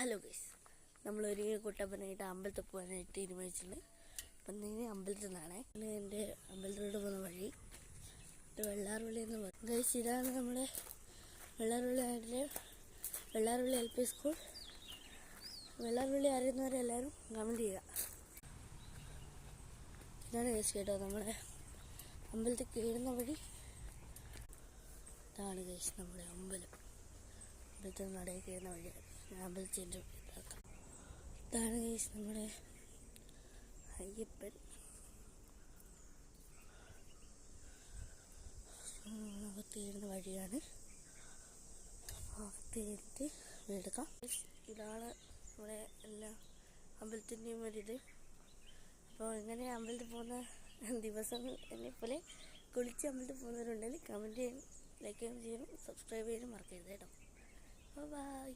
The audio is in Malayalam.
ഹലോ ഗൈസ്, നമ്മളൊരു കുട്ടപ്പനായിട്ട് അമ്പലത്തിൽ പോകാനായിട്ട് തീരുമാനിച്ചിട്ടുണ്ട്. അപ്പം നീ അമ്പലത്തിൽ നിന്നാണ് എൻ്റെ അമ്പലത്തിലോട്ട് പോകുന്ന വഴി. ഇത് വെള്ളാർവിളി എന്ന് പറയും ഗൈസ്. ഇതാണ് നമ്മുടെ വെള്ളാർവിളി LP സ്കൂൾ. വെള്ളാർവിളി അറിയുന്നവരെല്ലാവരും കമൻറ്റ് ചെയ്യുക. ഇതാണ് ഗൈസ് കേട്ടോ നമ്മുടെ അമ്പലത്തിൽ കയറുന്ന വഴി. ഇതാണ് ഗൈസ് നമ്മുടെ അമ്പലത്തിൽ നടയിൽ കയറുന്ന വഴിയാണ്. അമ്പലത്തിൻ്റെ ഇതാക്കാം. ഇതാണ് ഗൈസ് നമ്മുടെ അയ്യപ്പൻ. അകത്തേരുന്ന വഴിയാണ്. അകത്തേരിട്ട് വീടെടുക്കാം. ഇതാണ് നമ്മുടെ എല്ലാ അമ്പലത്തിൻ്റെയും ഒരിത്. അപ്പോൾ ഇങ്ങനെ അമ്പലത്തിൽ പോകുന്ന ദിവസം എന്നെപ്പോലെ കുളിച്ച് അമ്പലത്തിൽ പോകുന്നവരുണ്ടെങ്കിൽ കമൻറ്റ് ചെയ്യാനും ലൈക്ക് ചെയ്യാനും സബ്സ്ക്രൈബ് ചെയ്യാനും മറക്കരുത് കേട്ടോ. ബൈ.